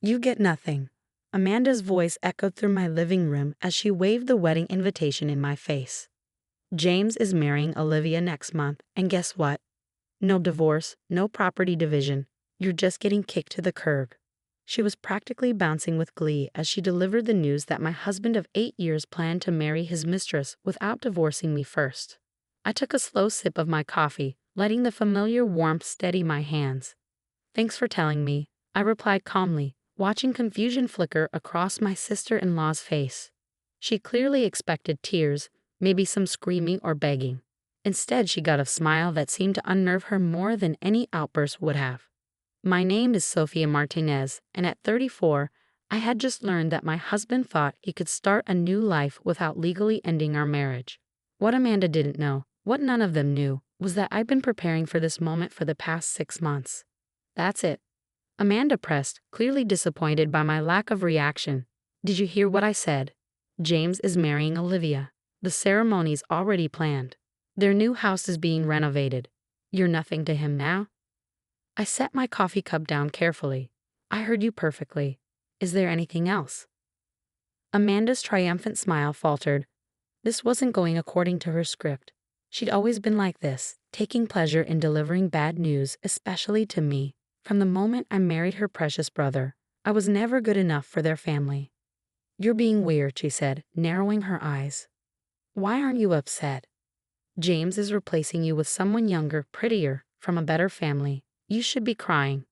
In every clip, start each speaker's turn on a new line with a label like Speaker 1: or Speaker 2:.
Speaker 1: You get nothing. Amanda's voice echoed through my living room as she waved the wedding invitation in my face. James is marrying Olivia next month, and guess what? No divorce, no property division. You're just getting kicked to the curb. She was practically bouncing with glee as she delivered the news that my husband of 8 years planned to marry his mistress without divorcing me first. I took a slow sip of my coffee, letting the familiar warmth steady my hands. Thanks for telling me, I replied calmly, watching confusion flicker across my sister-in-law's face. She clearly expected tears, maybe some screaming or begging. Instead, she got a smile that seemed to unnerve her more than any outburst would have. My name is Sofia Martinez, and at 34, I had just learned that my husband thought he could start a new life without legally ending our marriage. What Amanda didn't know, what none of them knew, was that I'd been preparing for this moment for the past 6 months. That's it. Amanda pressed, clearly disappointed by my lack of reaction. Did you hear what I said? James is marrying Olivia. The ceremony's already planned. Their new house is being renovated. You're nothing to him now? I set my coffee cup down carefully. I heard you perfectly. Is there anything else? Amanda's triumphant smile faltered. This wasn't going according to her script. She'd always been like this, taking pleasure in delivering bad news, especially to me. From the moment I married her precious brother, I was never good enough for their family. You're being weird, she said, narrowing her eyes. Why aren't you upset? James is replacing you with someone younger, prettier, from a better family. You should be crying.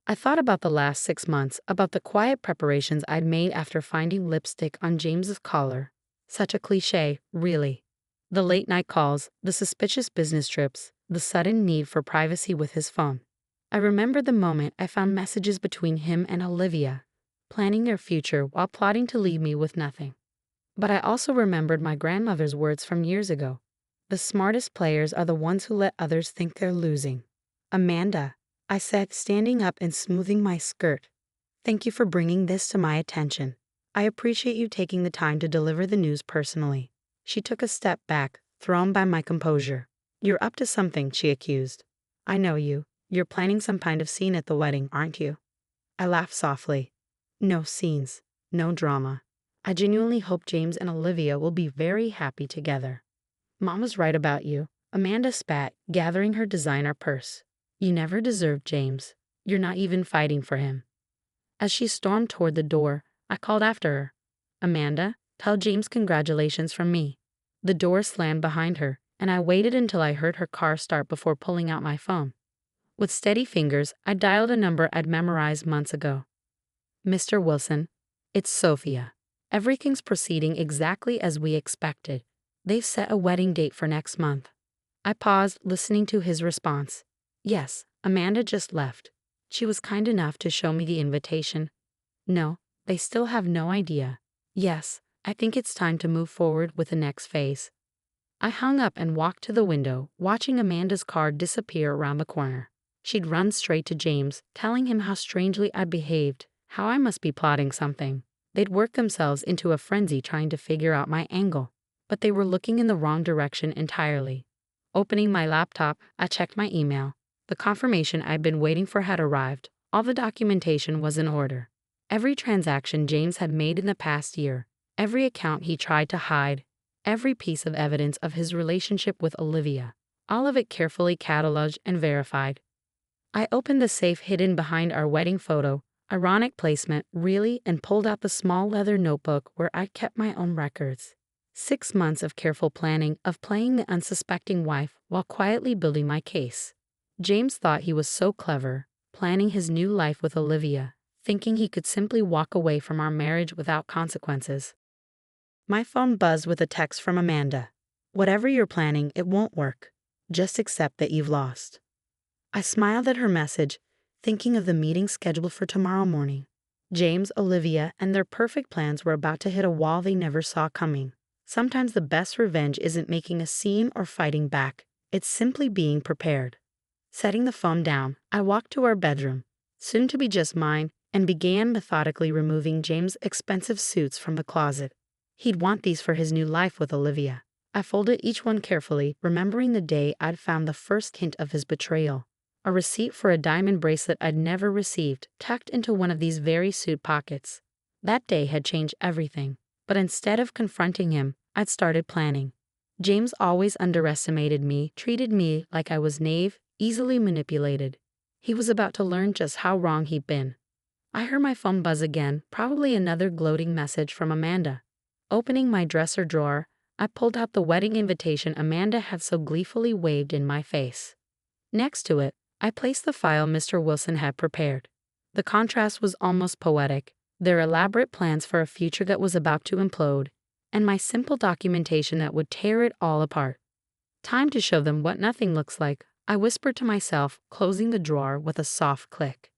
Speaker 1: I thought about the last 6 months, about the quiet preparations I'd made after finding lipstick on James's collar. Such a cliché, really. The late-night calls, the suspicious business trips, the sudden need for privacy with his phone. I remembered the moment I found messages between him and Olivia, planning their future while plotting to leave me with nothing. But I also remembered my grandmother's words from years ago. The smartest players are the ones who let others think they're losing. Amanda, I said, standing up and smoothing my skirt. Thank you for bringing this to my attention. I appreciate you taking the time to deliver the news personally. She took a step back, thrown by my composure. You're up to something, she accused. I know you. You're planning some kind of scene at the wedding, aren't you? I laughed softly. No scenes, no drama. I genuinely hope James and Olivia will be very happy together. Mom was right about you, Amanda spat, gathering her designer purse. You never deserved James. You're not even fighting for him. As she stormed toward the door, I called after her. Amanda, tell James congratulations from me. The door slammed behind her, and I waited until I heard her car start before pulling out my phone. With steady fingers, I dialed a number I'd memorized months ago. Mr. Wilson, it's Sophia. Everything's proceeding exactly as we expected. They've set a wedding date for next month. I paused, listening to his response. Yes, Amanda just left. She was kind enough to show me the invitation. No, they still have no idea. Yes, I think it's time to move forward with the next phase. I hung up and walked to the window, watching Amanda's car disappear around the corner. She'd run straight to James, telling him how strangely I'd behaved, how I must be plotting something. They'd worked themselves into a frenzy trying to figure out my angle, but they were looking in the wrong direction entirely. Opening my laptop, I checked my email. The confirmation I'd been waiting for had arrived. All the documentation was in order. Every transaction James had made in the past year, every account he tried to hide, every piece of evidence of his relationship with Olivia, all of it carefully cataloged and verified. I opened the safe hidden behind our wedding photo, ironic placement, really, and pulled out the small leather notebook where I'd kept my own records. 6 months of careful planning, of playing the unsuspecting wife while quietly building my case. James thought he was so clever, planning his new life with Olivia, thinking he could simply walk away from our marriage without consequences. My phone buzzed with a text from Amanda. Whatever you're planning, it won't work. Just accept that you've lost. I smiled at her message, thinking of the meeting scheduled for tomorrow morning. James, Olivia, and their perfect plans were about to hit a wall they never saw coming. Sometimes the best revenge isn't making a scene or fighting back. It's simply being prepared. Setting the phone down, I walked to our bedroom, soon to be just mine, and began methodically removing James' expensive suits from the closet. He'd want these for his new life with Olivia. I folded each one carefully, remembering the day I'd found the first hint of his betrayal. a receipt for a diamond bracelet I'd never received, tucked into one of these very suit pockets. That day had changed everything, but instead of confronting him, I'd started planning. James always underestimated me, treated me like I was naive, easily manipulated. He was about to learn just how wrong he'd been. I heard my phone buzz again, probably another gloating message from Amanda. Opening my dresser drawer, I pulled out the wedding invitation Amanda had so gleefully waved in my face. Next to it, I placed the file Mr. Wilson had prepared. The contrast was almost poetic, their elaborate plans for a future that was about to implode, and my simple documentation that would tear it all apart. Time to show them what nothing looks like, I whispered to myself, closing the drawer with a soft click.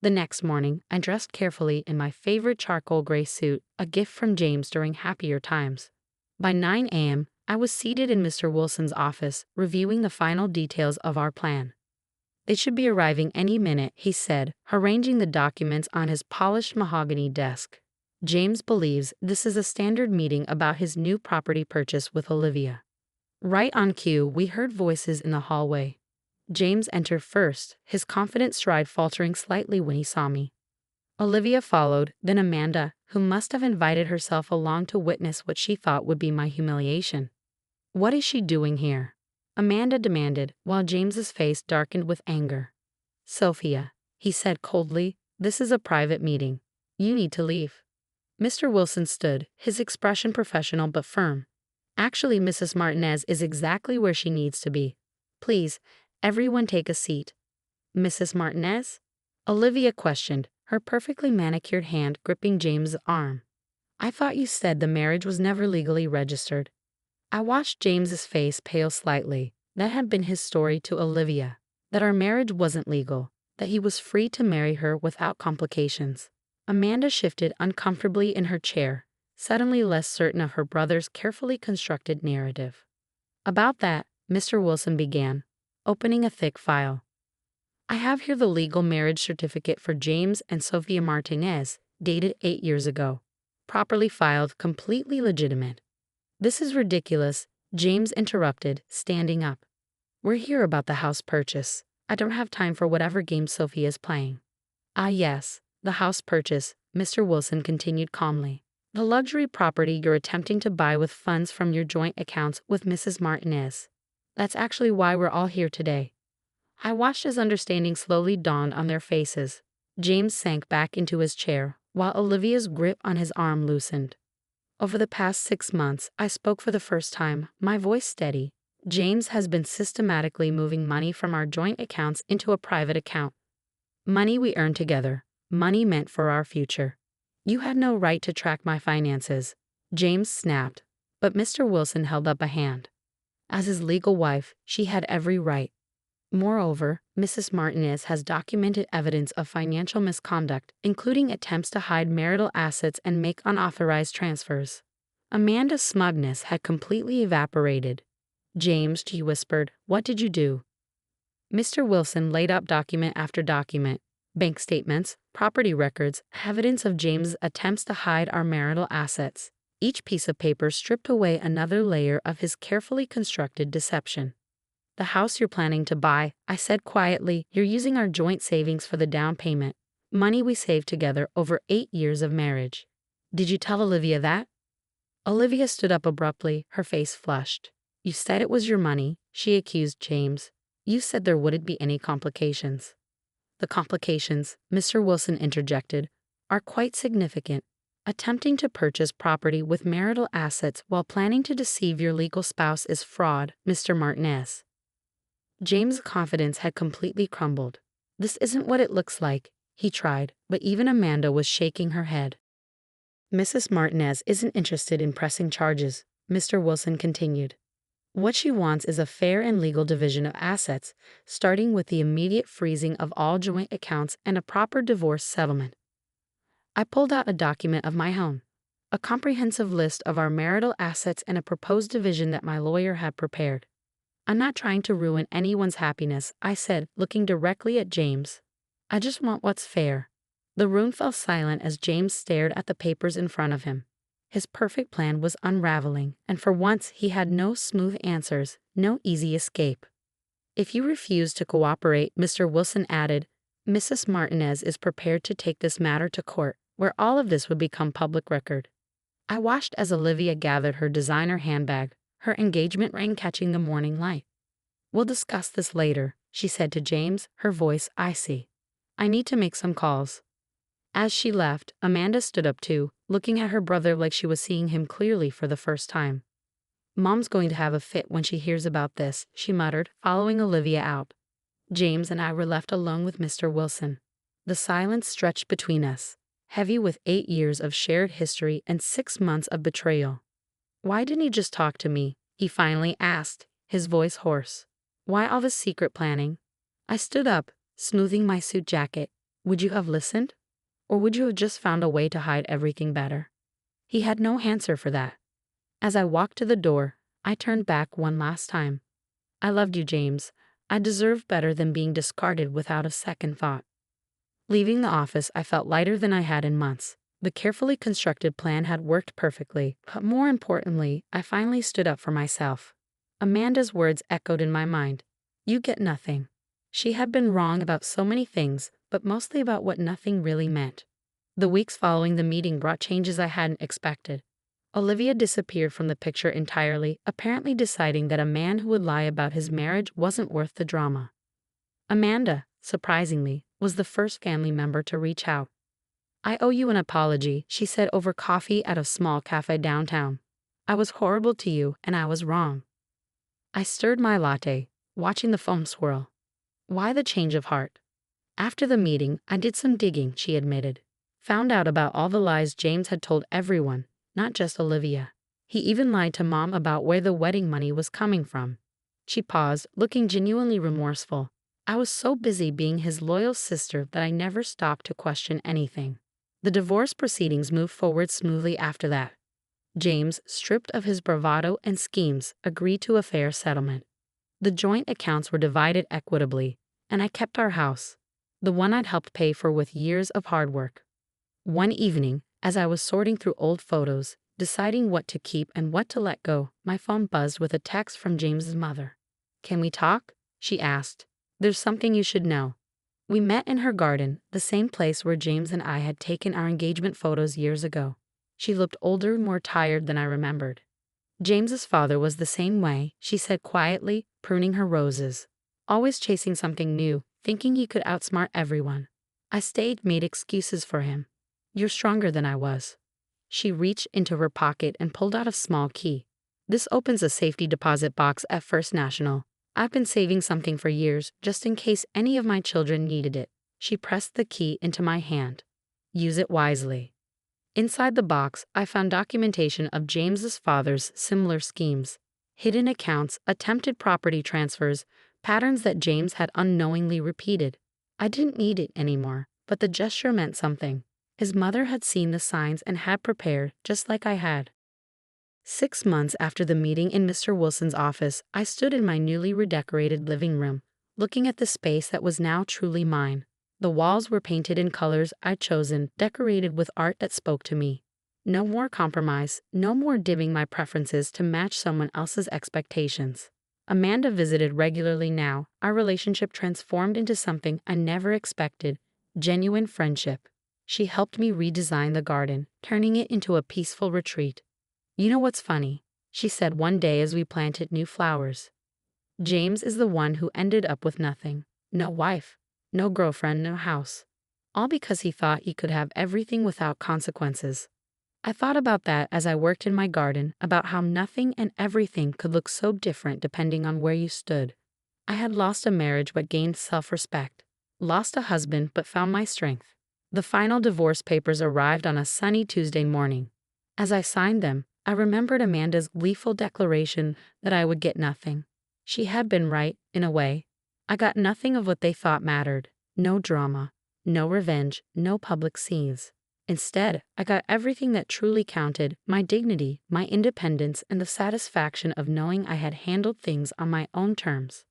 Speaker 1: The next morning, I dressed carefully in my favorite charcoal gray suit, a gift from James during happier times. By 9 a.m., I was seated in Mr. Wilson's office, reviewing the final details of our plan. "They should be arriving any minute," he said, arranging the documents on his polished mahogany desk. "James believes this is a standard meeting about his new property purchase with Olivia." Right on cue, we heard voices in the hallway. James entered first, his confident stride faltering slightly when he saw me. Olivia followed, then Amanda, who must have invited herself along to witness what she thought would be my humiliation. "What is she doing here?" Amanda demanded, while James's face darkened with anger. "Sophia," he said coldly, "this is a private meeting. You need to leave." Mr. Wilson stood, his expression professional but firm. "Actually, Mrs. Martinez is exactly where she needs to be. Please, everyone take a seat." "Mrs. Martinez?" Olivia questioned, her perfectly manicured hand gripping James's arm. "I thought you said the marriage was never legally registered." I watched James's face pale slightly. That had been his story to Olivia, that our marriage wasn't legal, that he was free to marry her without complications. Amanda shifted uncomfortably in her chair, suddenly less certain of her brother's carefully constructed narrative. "About that," Mr. Wilson began, opening a thick file. "I have here the legal marriage certificate for James and Sophia Martinez, dated 8 years ago. Properly filed, completely legitimate." "This is ridiculous," James interrupted, standing up. "We're here about the house purchase. I don't have time for whatever game Sophia is playing." "Ah yes, the house purchase," Mr. Wilson continued calmly. "The luxury property you're attempting to buy with funds from your joint accounts with Mrs. Martinez. That's actually why we're all here today." I watched as understanding slowly dawned on their faces. James sank back into his chair, while Olivia's grip on his arm loosened. "Over the past 6 months, I spoke for the first time, my voice steady. James has been systematically moving money from our joint accounts into a private account. Money we earned together, money meant for our future. You had no right to track my finances," James snapped, but Mr. Wilson held up a hand. "As his legal wife, she had every right. Moreover, Mrs. Martinez has documented evidence of financial misconduct, including attempts to hide marital assets and make unauthorized transfers." Amanda's smugness had completely evaporated. "James," she whispered, "what did you do?" Mr. Wilson laid out document after document, bank statements, property records, evidence of James's attempts to hide our marital assets. Each piece of paper stripped away another layer of his carefully constructed deception. "The house you're planning to buy," I said quietly, "you're using our joint savings for the down payment, money we saved together over 8 years of marriage. Did you tell Olivia that?" Olivia stood up abruptly, her face flushed. "You said it was your money," she accused James. "You said there wouldn't be any complications." "The complications," Mr. Wilson interjected, "are quite significant. Attempting to purchase property with marital assets while planning to deceive your legal spouse is fraud, Mr. Martinez." James' confidence had completely crumbled. "This isn't what it looks like," he tried, but even Amanda was shaking her head. "Mrs. Martinez isn't interested in pressing charges," Mr. Wilson continued. "What she wants is a fair and legal division of assets, starting with the immediate freezing of all joint accounts and a proper divorce settlement." I pulled out a document of my own, a comprehensive list of our marital assets and a proposed division that my lawyer had prepared. "I'm not trying to ruin anyone's happiness," I said, looking directly at James. "I just want what's fair." The room fell silent as James stared at the papers in front of him. His perfect plan was unraveling, and for once he had no smooth answers, no easy escape. If you refuse to cooperate, Mr. Wilson added, Mrs. Martinez is prepared to take this matter to court, where all of this would become public record. I watched as Olivia gathered her designer handbag, her engagement ring catching the morning light. We'll discuss this later, she said to James, her voice icy. I need to make some calls. As she left, Amanda stood up too, looking at her brother like she was seeing him clearly for the first time. Mom's going to have a fit when she hears about this, she muttered, following Olivia out. James and I were left alone with Mr. Wilson. The silence stretched between us, heavy with 8 years of shared history and 6 months of betrayal. Why didn't he just talk to me? He finally asked, his voice hoarse. Why all this secret planning? I stood up, smoothing my suit jacket. Would you have listened? Or would you have just found a way to hide everything better? He had no answer for that. As I walked to the door, I turned back one last time. I loved you, James. I deserved better than being discarded without a second thought. Leaving the office, I felt lighter than I had in months. The carefully constructed plan had worked perfectly, but more importantly, I finally stood up for myself. Amanda's words echoed in my mind. You get nothing. She had been wrong about so many things, but mostly about what nothing really meant. The weeks following the meeting brought changes I hadn't expected. Olivia disappeared from the picture entirely, apparently deciding that a man who would lie about his marriage wasn't worth the drama. Amanda, surprisingly, was the first family member to reach out. I owe you an apology, she said over coffee at a small cafe downtown. I was horrible to you, and I was wrong. I stirred my latte, watching the foam swirl. Why the change of heart? After the meeting, I did some digging, she admitted. Found out about all the lies James had told everyone, not just Olivia. He even lied to Mom about where the wedding money was coming from. She paused, looking genuinely remorseful. I was so busy being his loyal sister that I never stopped to question anything. The divorce proceedings moved forward smoothly after that. James, stripped of his bravado and schemes, agreed to a fair settlement. The joint accounts were divided equitably, and I kept our house, the one I'd helped pay for with years of hard work. One evening, as I was sorting through old photos, deciding what to keep and what to let go, my phone buzzed with a text from James's mother. Can we talk? She asked. There's something you should know. We met in her garden, the same place where James and I had taken our engagement photos years ago. She looked older and more tired than I remembered. James's father was the same way, she said quietly, pruning her roses. Always chasing something new, thinking he could outsmart everyone. I stayed, made excuses for him. You're stronger than I was. She reached into her pocket and pulled out a small key. This opens a safety deposit box at First National. I've been saving something for years, just in case any of my children needed it. She pressed the key into my hand. Use it wisely. Inside the box, I found documentation of James's father's similar schemes. Hidden accounts, attempted property transfers, patterns that James had unknowingly repeated. I didn't need it anymore, but the gesture meant something. His mother had seen the signs and had prepared, just like I had. 6 months after the meeting in Mr. Wilson's office, I stood in my newly redecorated living room, looking at the space that was now truly mine. The walls were painted in colors I'd chosen, decorated with art that spoke to me. No more compromise, no more dimming my preferences to match someone else's expectations. Amanda visited regularly now, our relationship transformed into something I never expected, genuine friendship. She helped me redesign the garden, turning it into a peaceful retreat. You know what's funny? She said one day as we planted new flowers. James is the one who ended up with nothing. No wife, no girlfriend, no house. All because he thought he could have everything without consequences. I thought about that as I worked in my garden, about how nothing and everything could look so different depending on where you stood. I had lost a marriage but gained self-respect. Lost a husband but found my strength. The final divorce papers arrived on a sunny Tuesday morning. As I signed them, I remembered Amanda's gleeful declaration that I would get nothing. She had been right, in a way. I got nothing of what they thought mattered. No drama, no revenge, no public scenes. Instead, I got everything that truly counted, my dignity, my independence, and the satisfaction of knowing I had handled things on my own terms.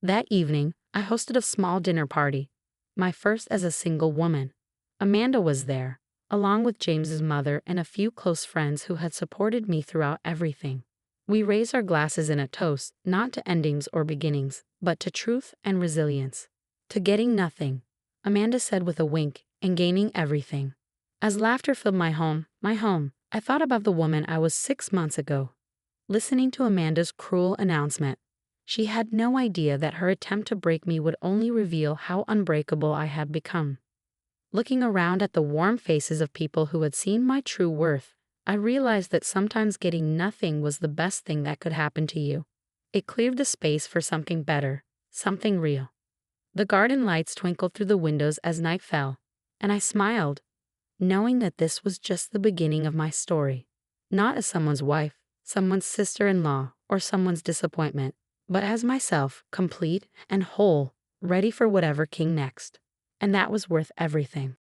Speaker 1: That evening, I hosted a small dinner party, my first as a single woman. Amanda was there, along with James's mother and a few close friends who had supported me throughout everything. We raise our glasses in a toast, not to endings or beginnings, but to truth and resilience. To getting nothing, Amanda said with a wink, and gaining everything. As laughter filled my home, I thought about the woman I was 6 months ago. Listening to Amanda's cruel announcement, she had no idea that her attempt to break me would only reveal how unbreakable I had become. Looking around at the warm faces of people who had seen my true worth, I realized that sometimes getting nothing was the best thing that could happen to you. It cleared the space for something better, something real. The garden lights twinkled through the windows as night fell, and I smiled, knowing that this was just the beginning of my story. Not as someone's wife, someone's sister-in-law, or someone's disappointment, but as myself, complete and whole, ready for whatever came next. And that was worth everything.